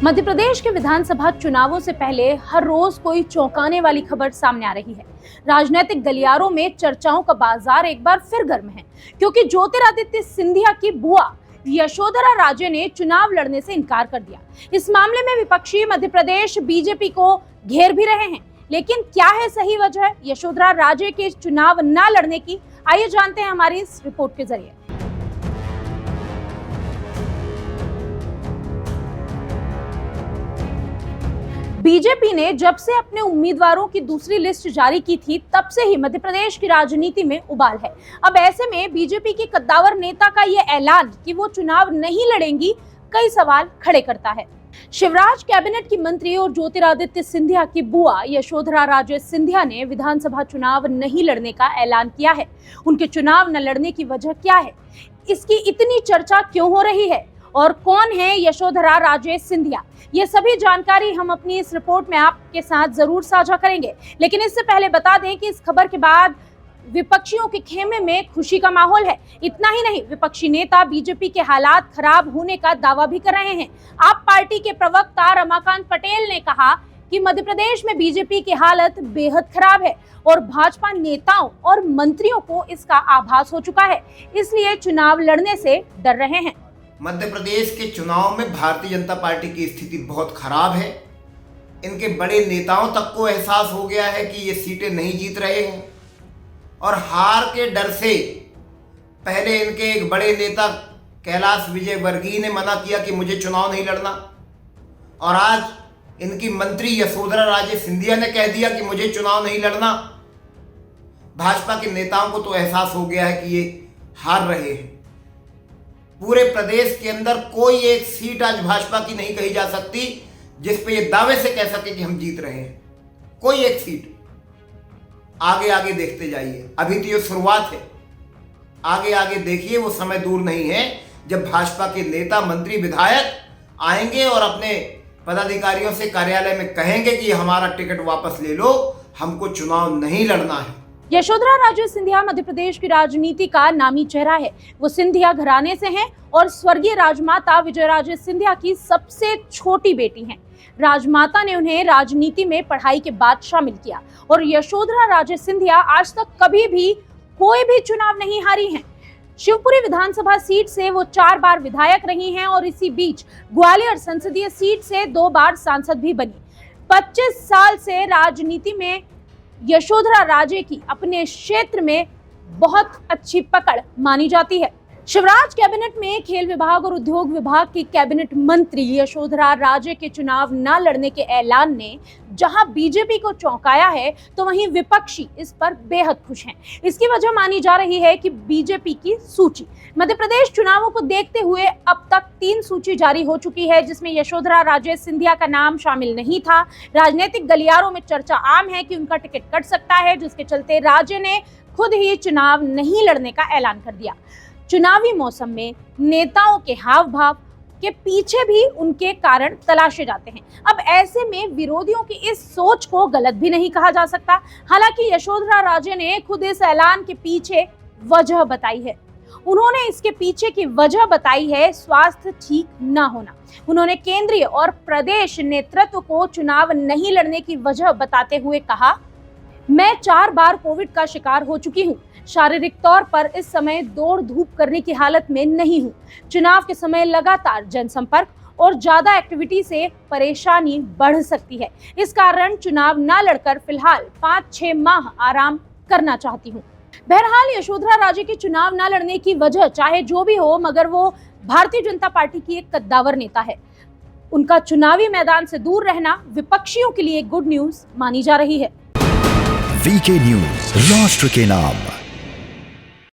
मध्य प्रदेश के विधानसभा चुनावों से पहले हर रोज कोई चौंकाने वाली खबर सामने आ रही है। राजनीतिक गलियारों में चर्चाओं का बाजार एक बार फिर गर्म है, क्योंकि ज्योतिरादित्य सिंधिया की बुआ यशोधरा राजे ने चुनाव लड़ने से इनकार कर दिया। इस मामले में विपक्षी मध्य प्रदेश बीजेपी को घेर भी रहे हैं, लेकिन क्या है सही वजह यशोधरा राजे के चुनाव न लड़ने की? आइए जानते हैं हमारी इस रिपोर्ट के जरिए। बीजेपी ने जब से अपने उम्मीदवारों की दूसरी लिस्ट जारी की थी, तब से ही मध्य प्रदेश की राजनीति में उबाल है। अब ऐसे में बीजेपी के कद्दावर नेता का ये ऐलान कि वो चुनाव नहीं लड़ेंगी, कई सवाल खड़े करता है। शिवराज कैबिनेट की मंत्री और ज्योतिरादित्य सिंधिया की बुआ यशोधरा राजे सिंधिया ने विधानसभा चुनाव नहीं लड़ने का ऐलान किया है। उनके चुनाव न लड़ने की वजह क्या है? इसकी इतनी चर्चा क्यों हो रही है? और कौन है यशोधरा राजे सिंधिया? ये सभी जानकारी हम अपनी इस रिपोर्ट में आपके साथ जरूर साझा करेंगे, लेकिन इससे पहले बता दें कि इस खबर के बाद विपक्षियों के खेमे में खुशी का माहौल है। इतना ही नहीं, विपक्षी नेता बीजेपी के हालात खराब होने का दावा भी कर रहे हैं। आप पार्टी के प्रवक्ता रमाकांत पटेल ने कहा कि मध्य प्रदेश में बीजेपी की हालत बेहद खराब है और भाजपा नेताओं और मंत्रियों को इसका आभास हो चुका है, इसलिए चुनाव लड़ने से डर रहे हैं। मध्य प्रदेश के चुनाव में भारतीय जनता पार्टी की स्थिति बहुत खराब है। इनके बड़े नेताओं तक को एहसास हो गया है कि ये सीटें नहीं जीत रहे हैं और हार के डर से पहले इनके एक बड़े नेता कैलाश विजयवर्गीय ने मना किया कि मुझे चुनाव नहीं लड़ना, और आज इनकी मंत्री यशोधरा राजे सिंधिया ने कह दिया कि मुझे चुनाव नहीं लड़ना। भाजपा के नेताओं को तो एहसास हो गया है कि ये हार रहे हैं। पूरे प्रदेश के अंदर कोई एक सीट आज भाजपा की नहीं कही जा सकती जिस पे ये दावे से कह सके कि हम जीत रहे हैं। कोई एक सीट। आगे आगे देखते जाइए, अभी तो ये शुरुआत है। आगे आगे देखिए, वो समय दूर नहीं है जब भाजपा के नेता मंत्री विधायक आएंगे और अपने पदाधिकारियों से कार्यालय में कहेंगे कि हमारा टिकट वापस ले लो, हमको चुनाव नहीं लड़ना है। यशोधरा राजे सिंधिया मध्य प्रदेश की राजनीति का नामी चेहरा है। वो सिंधिया घराने से हैं और स्वर्गीय राजमाता विजयराजे सिंधिया की सबसे छोटी बेटी हैं। राजमाता ने उन्हें राजनीति में पढ़ाई के बाद शामिल किया और यशोधरा राजे सिंधिया आज तक कभी भी कोई भी चुनाव नहीं हारी हैं। शिवपुरी विधानसभा सीट से वो 4 बार विधायक रही हैं और इसी बीच ग्वालियर संसदीय सीट से 2 बार सांसद भी बनी। 25 साल से राजनीति में यशोधरा राजे की अपने क्षेत्र में बहुत अच्छी पकड़ मानी जाती है। शिवराज कैबिनेट में खेल विभाग और उद्योग विभाग की कैबिनेट मंत्री यशोधरा राजे के चुनाव न लड़ने के ऐलान ने जहां बीजेपी को चौंकाया है, तो वहीं विपक्षी इस पर बेहद खुश हैं। इसकी वजह मानी जा रही है कि बीजेपी की सूची। मध्य प्रदेश चुनावों को देखते हुए अब तक 3 सूची जारी हो चुकी है, जिसमें यशोधरा राजे सिंधिया का नाम शामिल नहीं था। राजनीतिक गलियारों में चर्चा आम है कि उनका टिकट कट सकता है, जिसके चलते राजे ने खुद ही चुनाव नहीं लड़ने का ऐलान कर दिया। चुनावी मौसम में नेताओं के हाव भाव के पीछे भी उनके कारण तलाशे जाते हैं। अब ऐसे में विरोधियों की इस सोच को गलत भी नहीं कहा जा सकता। हालांकि यशोधरा राजे ने खुद इस ऐलान के पीछे वजह बताई है। उन्होंने इसके पीछे की वजह बताई है स्वास्थ्य ठीक न होना। उन्होंने केंद्रीय और प्रदेश नेतृत्व को चुनाव नहीं लड़ने की वजह बताते हुए कहा, मैं 4 बार कोविड का शिकार हो चुकी हूँ। शारीरिक तौर पर इस समय दौड़ धूप करने की हालत में नहीं हूँ। चुनाव के समय लगातार जनसंपर्क और ज्यादा एक्टिविटी से परेशानी बढ़ सकती है। इस कारण चुनाव न लड़कर फिलहाल 5-6 माह आराम करना चाहती हूँ। बहरहाल यशोधरा राजे के चुनाव न लड़ने की वजह चाहे जो भी हो, मगर वो भारतीय जनता पार्टी की एक कद्दावर नेता है। उनका चुनावी मैदान से दूर रहना विपक्षियों के लिए गुड न्यूज मानी जा रही है। वीके न्यूज, राष्ट्र के नाम।